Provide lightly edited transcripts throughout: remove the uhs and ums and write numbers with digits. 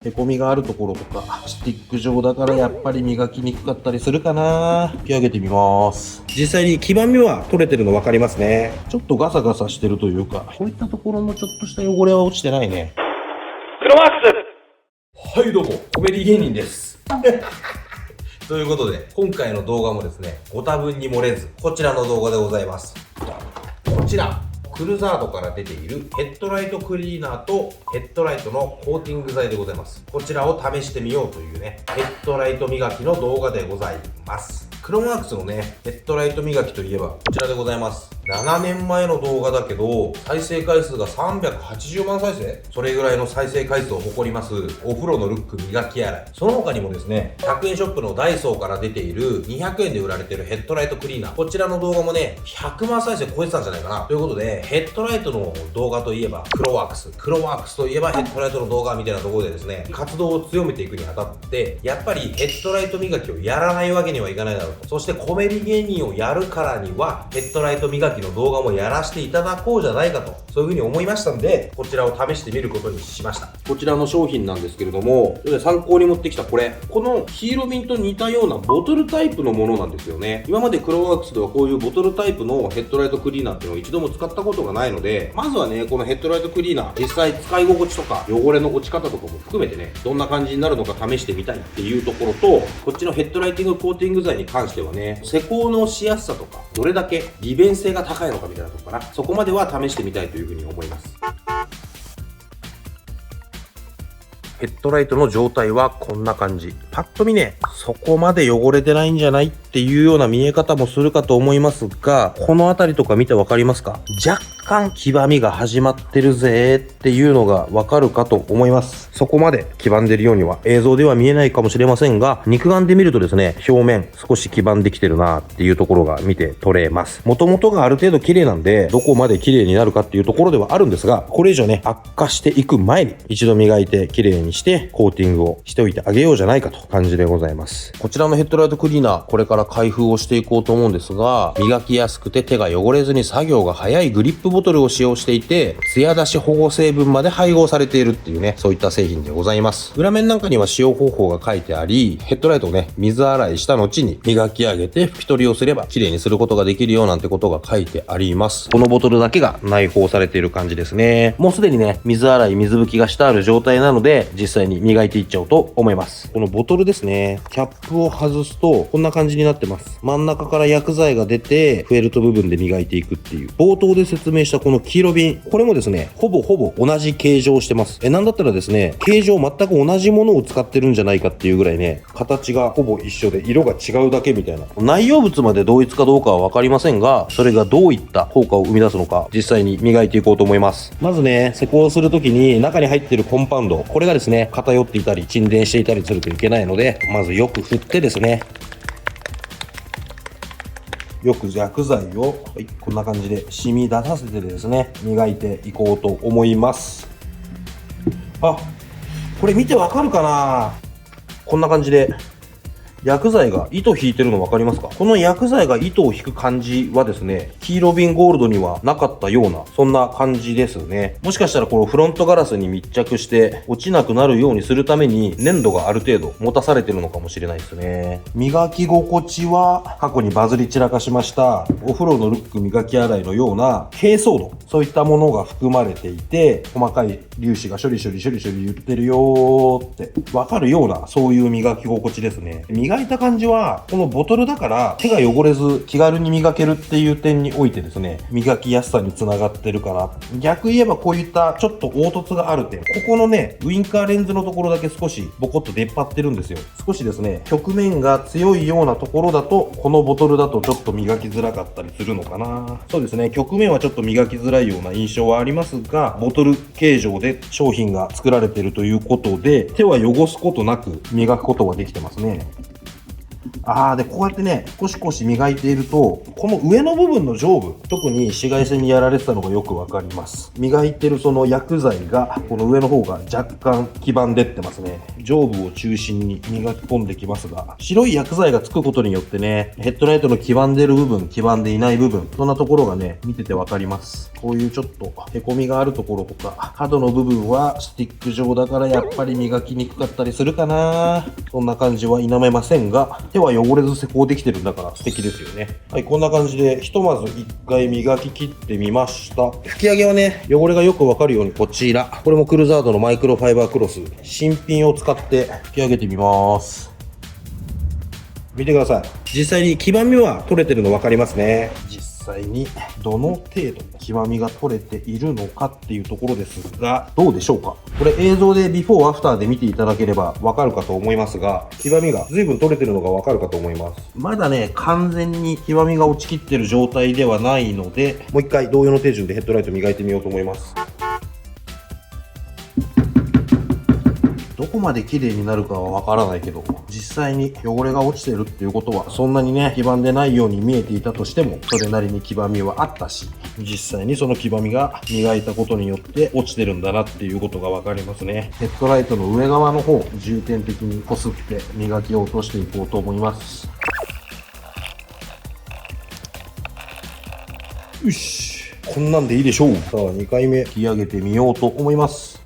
へこみがあるところとか、スティック状だからやっぱり磨きにくかったりするかな。引き上げてみます。実際に黄ばみは取れてるの分かりますね。ちょっとガサガサしてるというか、こういったところのちょっとした汚れは落ちてないね。クロマックス。はい、どうも、コメディ芸人です。ということで、今回の動画もですね、ご多分に漏れず、こちらの動画でございます。こちら、クルザードから出ているヘッドライトクリーナーとヘッドライトのコーティング剤でございます。こちらを試してみようというね、ヘッドライト磨きの動画でございます。クロマークスのね、ヘッドライト磨きといえばこちらでございます。7年前の動画だけど、再生回数が380万再生、それぐらいの再生回数を誇りますお風呂のルック磨き洗い。その他にもですね、100円ショップのダイソーから出ている200円で売られているヘッドライトクリーナー、こちらの動画もね、100万再生超えてたんじゃないかな。ということで、ヘッドライトの動画といえばクロワークス、クロワークスといえばヘッドライトの動画みたいなところでですね、活動を強めていくにあたって、やっぱりヘッドライト磨きをやらないわけにはいかないだろうと。そしてコメディ芸人をやるからには、ヘッドライト磨きの動画もやらせていただこうじゃないかと、そういうふうに思いましたんで、こちらを試してみることにしました。こちらの商品なんですけれども、参考に持ってきたこれ、このヒーロビンと似たようなボトルタイプのものなんですよね。今までクロワークスではこういうボトルタイプのヘッドライトクリーナーっていうのを一度も使ったことがないので、まずはね、このヘッドライトクリーナー、実際使い心地とか汚れの落ち方とかも含めてね、どんな感じになるのか試してみたいっていうところと、こっちのヘッドライティングコーティング剤に関してはね、施工のしやすさとか、どれだけ利便性が高いのかみたいなところかな。そこまでは試してみたいというふうに思います。ヘッドライトの状態はこんな感じ。パッと見ね、そこまで汚れてないんじゃないっていうような見え方もするかと思いますが、この辺りとか見てわかりますか？若干黄ばみが始まってるぜっていうのがわかるかと思います。そこまで黄ばんでるようには映像では見えないかもしれませんが、肉眼で見るとですね、表面少し黄ばんできてるなっていうところが見て取れます。元々がある程度綺麗なんで、どこまで綺麗になるかっていうところではあるんですが、これ以上ね、悪化していく前に一度磨いて綺麗にしてコーティングをしておいてあげようじゃないかと感じでございます。こちらのヘッドライトクリーナー、これから開封をしていこうと思うんですが、磨きやすくて手が汚れずに作業が早いグリップボトルを使用していて、ツヤ出し保護成分まで配合されているっていうね、そういった製品でございます。裏面なんかには使用方法が書いてあり、ヘッドライトをね、水洗いした後に磨き上げて拭き取りをすれば綺麗にすることができるよなんてことが書いてあります。このボトルだけが内包されている感じですね。もうすでにね、水洗い水拭きがしてある状態なので、実際に磨いていっちゃおうと思います。このボトルですね、キャップを外すとこんな感じになってます。真ん中から薬剤が出てフェルト部分で磨いていくっていう。冒頭で説明したこの黄色瓶、これもですね、ほぼ同じ形状をしてます。なんだったらですね、形状全く同じものを使ってるんじゃないかっていうぐらいね、形がほぼ一緒で色が違うだけみたいな。内容物まで同一かどうかは分かりませんが、それがどういった効果を生み出すのか実際に磨いていこうと思います。まずね、施工するときに中に入っているコンパウンド、これがですね、偏っていたり沈殿していたりするといけないので、まずよく振ってですね、よく薬剤を、はい、こんな感じで染み出させてですね、磨いていこうと思います。あ、これ見てわかるかな？こんな感じで薬剤が糸引いてるの分かりますか？この薬剤が糸を引く感じはですね、黄色瓶ゴールドにはなかったような、そんな感じですね。もしかしたらこのフロントガラスに密着して落ちなくなるようにするために粘土がある程度持たされてるのかもしれないですね。磨き心地は過去にバズり散らかしましたお風呂のルック磨き洗いのような珪藻土、そういったものが含まれていて、細かい粒子が処理言ってるよーって分かるような、そういう磨き心地ですね。磨いた感じは、このボトルだから手が汚れず気軽に磨けるっていう点においてですね、磨きやすさにつながってるかな。逆言えばこういったちょっと凹凸がある点、ここのね、ウインカーレンズのところだけ少しボコッと出っ張ってるんですよ。少しですね、曲面が強いようなところだと、このボトルだとちょっと磨きづらかったりするのかな。そうですね、曲面はちょっと磨きづらいような印象はありますが、ボトル形状で商品が作られているということで、手は汚すことなく磨くことができてますね。で、こうやってね、コシコシ磨いていると、この上の部分の上部、特に紫外線にやられてたのがよくわかります。磨いてるその薬剤が、この上の方が若干黄ばんでってますね。上部を中心に磨き込んできますが、白い薬剤がつくことによってね、ヘッドライトの黄ばんでる部分、黄ばんでいない部分、そんなところがね、見ててわかります。こういうちょっと凹みがあるところとか、角の部分はスティック状だからやっぱり磨きにくかったりするかな。そんな感じは否めませんが、手は汚れず施工できてるんだから素敵ですよね。はい、こんな感じでひとまず一回磨き切ってみました。拭き上げはね、汚れがよくわかるようにこちら。これもクルザードのマイクロファイバークロス。新品を使って拭き上げてみます。見てください。実際に黄ばみは取れてるの分かりますね。実際にどの程度黄ばみが取れているのかっていうところですが、どうでしょうか。これ映像でビフォーアフターで見ていただければ分かるかと思いますが、黄ばみが随分取れてるのが分かるかと思います。まだね、完全に黄ばみが落ちきってる状態ではないので、もう一回同様の手順でヘッドライト磨いてみようと思います。どこまで綺麗になるかはわからないけど、実際に汚れが落ちてるっていうことは、そんなにね、黄ばんでないように見えていたとしても、それなりに黄ばみはあったし、実際にその黄ばみが磨いたことによって落ちてるんだなっていうことがわかりますね。ヘッドライトの上側の方、重点的にこすって磨きを落としていこうと思います。よし。こんなんでいいでしょう。さあ、2回目引き上げてみようと思います。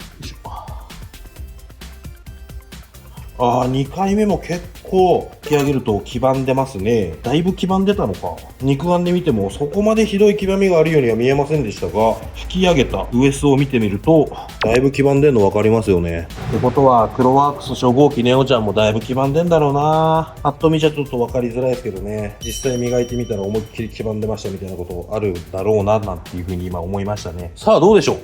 2回目も結構引き上げると黄ばんでますね。だいぶ黄ばんでたのか。肉眼で見てもそこまでひどい黄ばみがあるようには見えませんでしたが、引き上げたウエスを見てみると、だいぶ黄ばんでんの分かりますよね。ってことは、クロワークス初号機ネオちゃんもだいぶ黄ばんでんだろうな。パッと見じゃちょっと分かりづらいですけどね。実際磨いてみたら思いっきり黄ばんでましたみたいなことあるだろうな、なんていうふうに今思いましたね。さあ、どうでしょう。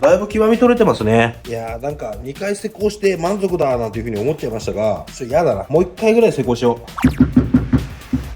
だいぶ黄ばみ取れてますね。いやー、なんか2回施工して満足だなんていうふうに思っちゃいましたが、ちょっと嫌だな。もう1回ぐらい施工しよう。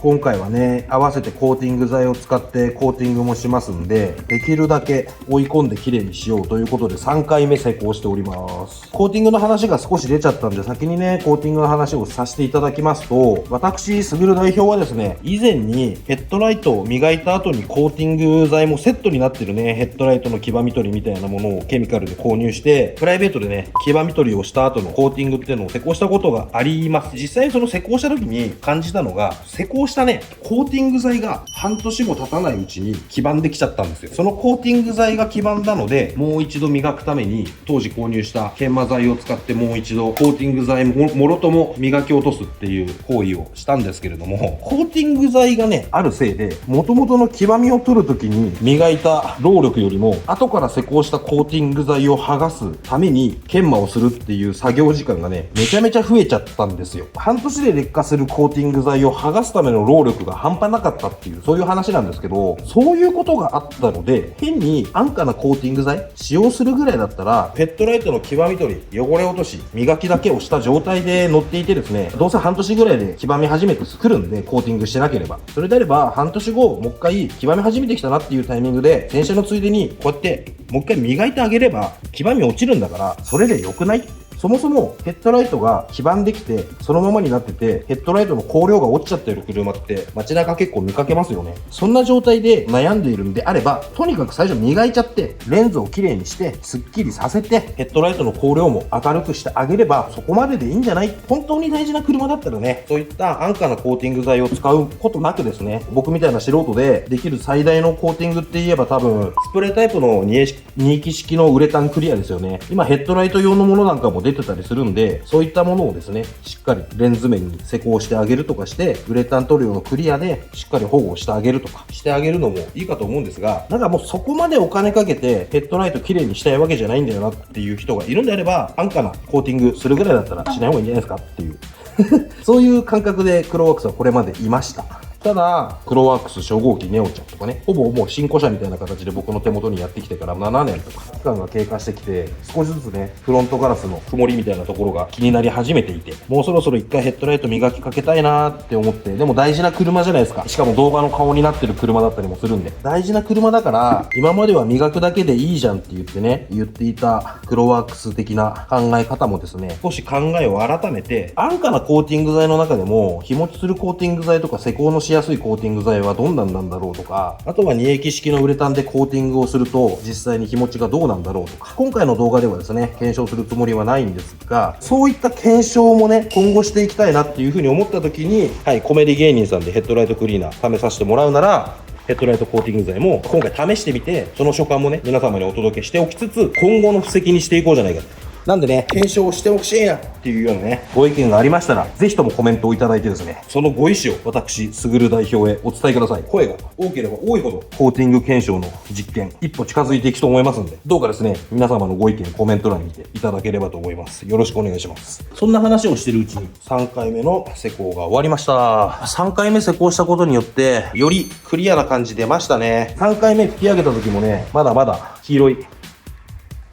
今回はね、合わせてコーティング剤を使ってコーティングもしますんで、できるだけ追い込んで綺麗にしようということで3回目施工しております。コーティングの話が少し出ちゃったんで、先にね、コーティングの話をさせていただきますと、私、すぐる代表はですね、以前にヘッドライトを磨いた後にコーティング剤もセットになってるね、ヘッドライトの黄ばみ取りみたいなものをケミカルで購入して、プライベートでね、黄ばみ取りをした後のコーティングっていうのを施工したことがあります。実際にその施工した時に感じたのが、施工したね、コーティング剤が半年も経たないうちに黄ばんできちゃったんですよ。そのコーティング剤が黄ばんだので、もう一度磨くために、当時購入した研磨剤を使ってもう一度コーティング剤もろとも磨き落とすっていう行為をしたんですけれども、コーティング剤がね、あるせいで、元々の黄ばみを取るときに磨いた労力よりも、後から施工したコーティング剤を剥がすために研磨をするっていう作業時間がね、めちゃめちゃ増えちゃったんですよ。半年で劣化するコーティング剤を剥がすための労力が半端なかったっていう、そういう話なんですけど、そういうことがあったので、変に安価なコーティング剤使用するぐらいだったら、ヘッドライトの黄ばみ取り、汚れ落とし、磨きだけをした状態で乗っていてですね、どうせ半年ぐらいで黄ばみ始めてくるんで、コーティングしてなければ。それであれば、半年後、もう一回黄ばみ始めてきたなっていうタイミングで、洗車のついでに、こうやって、もう一回磨いてあげれば、黄ばみ落ちるんだから、それで良くない？そもそもヘッドライトが黄ばんできてそのままになってて、ヘッドライトの光量が落ちちゃってる車って街中結構見かけますよね。そんな状態で悩んでいるんであれば、とにかく最初磨いちゃってレンズをきれいにしてスッキリさせて、ヘッドライトの光量も明るくしてあげればそこまででいいんじゃない？本当に大事な車だったらね、そういった安価なコーティング剤を使うことなくですね、僕みたいな素人でできる最大のコーティングって言えば多分スプレータイプの2気式のウレタンクリアですよね。今ヘッドライト用のものなんかも出てたりするんで、そういったものをですね、しっかりレンズ面に施工してあげるとかして、ウレタン塗料のクリアでしっかり保護してあげるとかしてあげるのもいいかと思うんですが、なんかもうそこまでお金かけてヘッドライト綺麗にしたいわけじゃないんだよなっていう人がいるんであれば、安価なコーティングするぐらいだったらしない方がいいんじゃないですかっていうそういう感覚でクロワークスはこれまでいました。ただ、クロワークス初号機ネオちゃんとかね、ほぼもう新古車みたいな形で僕の手元にやってきてから7年とか期間が経過してきて、少しずつね、フロントガラスの曇りみたいなところが気になり始めていて、もうそろそろ一回ヘッドライト磨きかけたいなーって思って、でも大事な車じゃないですか。しかも動画の顔になってる車だったりもするんで、大事な車だから、今までは磨くだけでいいじゃんって言っていたクロワークス的な考え方もですね、少し考えを改めて、安価なコーティング剤の中でも、日持ちするコーティング剤とか施工のしやすいコーティング剤はどんなんなんだろうとか、あとは二液式のウレタンでコーティングをすると、実際に日持ちがどうなんだろうとか、今回の動画ではですね、検証するつもりはないんですが、そういった検証もね、今後していきたいなっていうふうに思った時に、はい、コメディ芸人さんでヘッドライトクリーナー試させてもらうなら、ヘッドライトコーティング剤も今回試してみて、その所感もね、皆様にお届けしておきつつ、今後の布石にしていこうじゃないかと。なんでね、検証をしてほしいなっていうようなね、ご意見がありましたら、ぜひともコメントをいただいてですね、そのご意思を私、すぐる代表へお伝えください。声が多ければ多いほど、コーティング検証の実験、一歩近づいていくと思いますんで、どうかですね、皆様のご意見、コメント欄にていただければと思います。よろしくお願いします。そんな話をしてるうちに、3回目の施工が終わりました。3回目施工したことによって、よりクリアな感じ出ましたね。3回目吹き上げた時もね、まだまだ黄色い、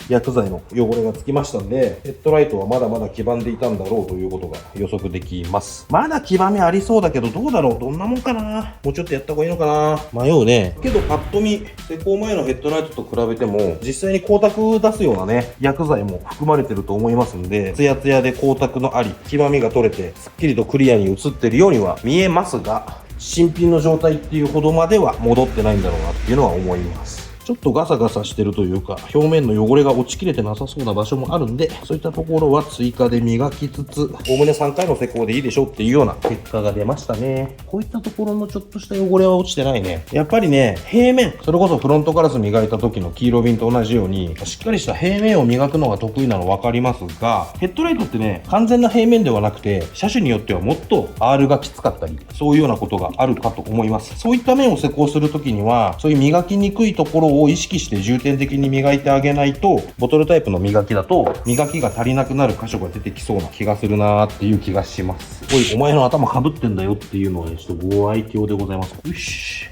薬剤の汚れがつきましたんで、ヘッドライトはまだまだ黄ばんでいたんだろうということが予測できます。まだ黄ばみありそうだけど、どうだろう、どんなもんかな。もうちょっとやった方がいいのかな。迷うね。けどパッと見、施工前のヘッドライトと比べても、実際に光沢出すようなね、薬剤も含まれてると思いますんで、ツヤツヤで光沢のあり、黄ばみが取れて、すっきりとクリアに映ってるようには見えますが、新品の状態っていうほどまでは戻ってないんだろうなっていうのは思います。ちょっとガサガサしてるというか、表面の汚れが落ちきれてなさそうな場所もあるんで、そういったところは追加で磨きつつ、おおむね3回の施工でいいでしょうっていうような結果が出ましたね。こういったところのちょっとした汚れは落ちてないね。やっぱりね、平面、それこそフロントガラス磨いた時の黄色瓶と同じように、しっかりした平面を磨くのが得意なの分かりますが、ヘッドライトってね、完全な平面ではなくて、車種によってはもっと R がきつかったり、そういうようなことがあるかと思います。そういった面を施工するときには、そういう磨きにくいところを意識して重点的に磨いてあげないと、ボトルタイプの磨きだと磨きが足りなくなる箇所が出てきそうな気がするなーっていう気がします。おい、お前の頭かぶってんだよっていうのはね、ちょっとご愛嬌でございます。よし。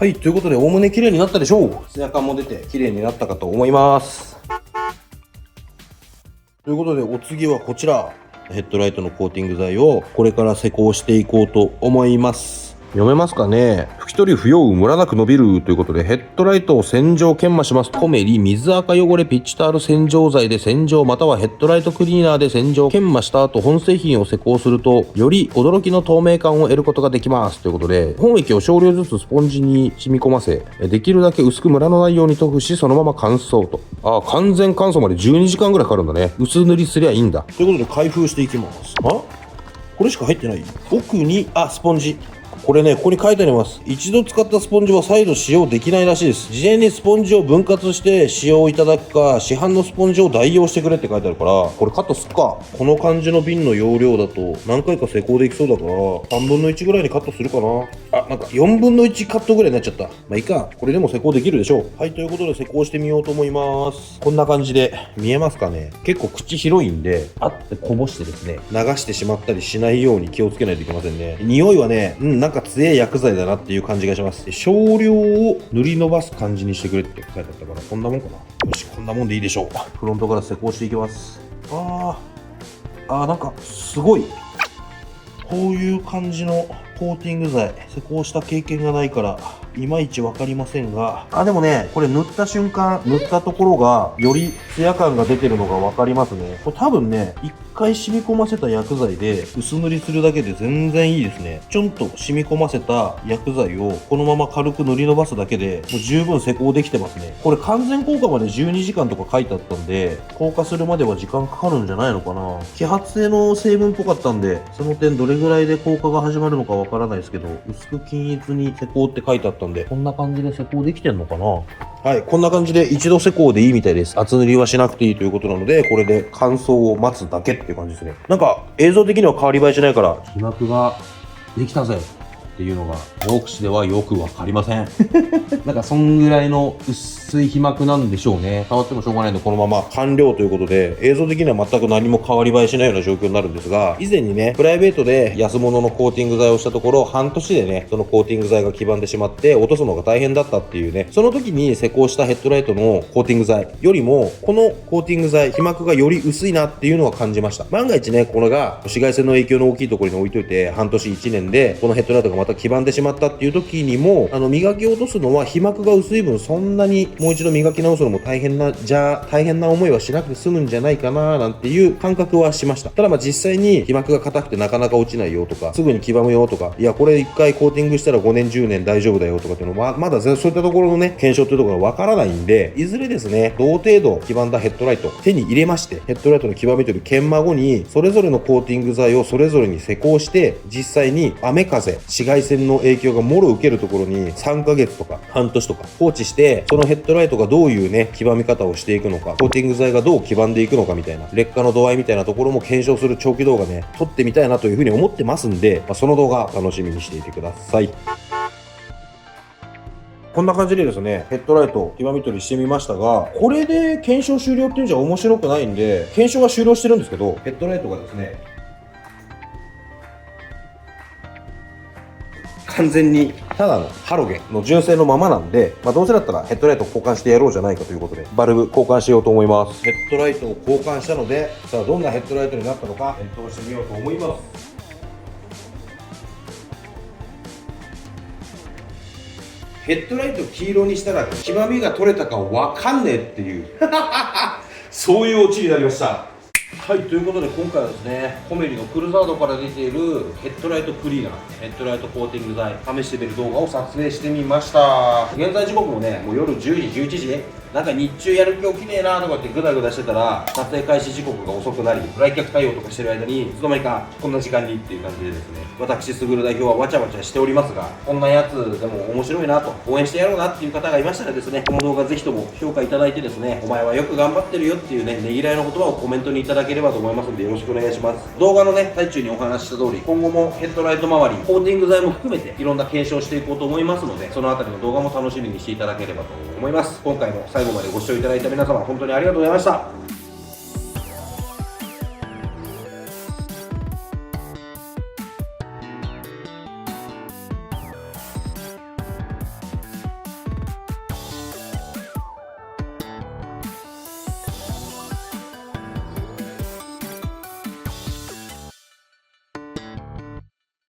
はい、ということで、おおむね綺麗になったでしょう。ツヤ感も出て綺麗になったかと思います。ということで、お次はこちら。ヘッドライトのコーティング剤をこれから施工していこうと思います。読めますかね。拭き取り不要ムラなく伸びるということで、ヘッドライトを洗浄研磨します。コメリ水垢汚れピッチタール洗浄剤で洗浄またはヘッドライトクリーナーで洗浄研磨した後本製品を施工するとより驚きの透明感を得ることができますということで、本液を少量ずつスポンジに染み込ませ、できるだけ薄くムラのないように塗布しそのまま乾燥と。完全乾燥まで12時間ぐらいかかるんだね。薄塗りすりゃいいんだ。ということで開封していきます。これしか入ってない。奥にスポンジ。これね、ここに書いてあります。一度使ったスポンジは再度使用できないらしいです。事前にスポンジを分割して使用いただくか、市販のスポンジを代用してくれって書いてあるから、これカットすっか。この感じの瓶の容量だと何回か施工できそうだから、3分の1ぐらいにカットするかな。なんか4分の1カットぐらいになっちゃった。まあいいか。これでも施工できるでしょう。はい、ということで施工してみようと思います。こんな感じで見えますかね。結構口広いんで、ってこぼしてですね、流してしまったりしないように気をつけないといけませんね。匂いはね、なんか強い薬剤だなっていう感じがします。少量を塗り伸ばす感じにしてくれって書いてあったから、こんなもんかな。よし、こんなもんでいいでしょう。フロントから施工していきます。なんかすごい。こういう感じのコーティング剤、施工した経験がないからいまいちわかりませんが、でもね、これ塗った瞬間、塗ったところがよりツヤ感が出てるのがわかりますね。これ多分ね、一回染み込ませた薬剤で薄塗りするだけで全然いいですね。ちょんと染み込ませた薬剤をこのまま軽く塗り伸ばすだけでもう十分施工できてますね。これ完全効果まで12時間とか書いてあったんで、効果するまでは時間かかるんじゃないのかな。揮発性の成分っぽかったんで、その点どれぐらいで効果が始まるのかわからないですけど、薄く均一に施工って書いてあったんで、こんな感じで施工できてんのかな。はい、こんな感じで一度施工でいいみたいです。厚塗りはしなくていいということなので、これで乾燥を待つだけっていう感じですね。なんか映像的には変わり映えしないから、字幕ができたぜっていうのが目視ではよくわかりません。なんかそんぐらいの薄薄い皮膜なんでしょうね。触ってもしょうがないんで、このまま完了ということで、映像的には全く何も変わり映えしないような状況になるんですが、以前にね、プライベートで安物のコーティング剤をしたところ、半年でね、そのコーティング剤が黄ばんでしまって、落とすのが大変だったっていうね、その時に施工したヘッドライトのコーティング剤よりも、このコーティング剤、皮膜がより薄いなっていうのは感じました。万が一ね、これが紫外線の影響の大きいところに置いといて、半年1年で、このヘッドライトがまた黄ばんでしまったっていう時にも、磨き落とすのは皮膜が薄い分、そんなにもう一度磨き直すのも大変な思いはしなくて済むんじゃないかななんていう感覚はしました。ただ実際に皮膜が硬くてなかなか落ちないよとか、すぐに黄ばむよとか、いやこれ1回コーティングしたら5年10年大丈夫だよとかっていうのはまだそういったところのね、検証というところがわからないんで、いずれですね、同程度黄ばんだヘッドライト手に入れまして、ヘッドライトの黄ばみという研磨後にそれぞれのコーティング剤をそれぞれに施工して、実際に雨風紫外線の影響がもろ受けるところに3ヶ月とか半年とか放置して、そのヘッドライトがどういうね、黄ばみ方をしていくのか、コーティング剤がどう黄ばんでいくのかみたいな、劣化の度合いみたいなところも検証する長期動画ね、撮ってみたいなというふうに思ってますんで、その動画楽しみにしていてください。こんな感じでですね、ヘッドライト黄ばみ取りしてみましたが、これで検証終了っていうんじゃ面白くないんで、検証は終了してるんですけど、ヘッドライトがですね、完全にただのハロゲンの純正のままなんで、どうせだったらヘッドライトを交換してやろうじゃないかということで、バルブ交換しようと思います。ヘッドライトを交換したので、さあどんなヘッドライトになったのか検討してみようと思います。ヘッドライト黄色にしたら黄ばみが取れたかわかんねえっていうそういうオチになりました。はい、ということで今回はですね、コメリのクルザードから出ているヘッドライトクリーナー、ヘッドライトコーティング剤試してみる動画を撮影してみました。現在時刻もね、もう夜10時11時、なんか日中やる気起きねえなとかってグダグダしてたら、撮影開始時刻が遅くなり、来客対応とかしてる間にいつの間にかこんな時間にっていう感じでですね、私すぐる代表はわちゃわちゃしておりますが、こんなやつでも面白いなと応援してやろうなっていう方がいましたらですね、この動画ぜひとも評価いただいてですね、お前はよく頑張ってるよっていうね、ねぎらいの言葉をコメントにいただければと思いますので、よろしくお願いします。動画のね、最中にお話しした通り、今後もヘッドライト周り、コーティング剤も含めていろんな検証していこうと思いますので、そのあたりの動画も楽しみにしていただければと思います。今回も最後までご視聴いただいた皆様、本当にありがとうございました。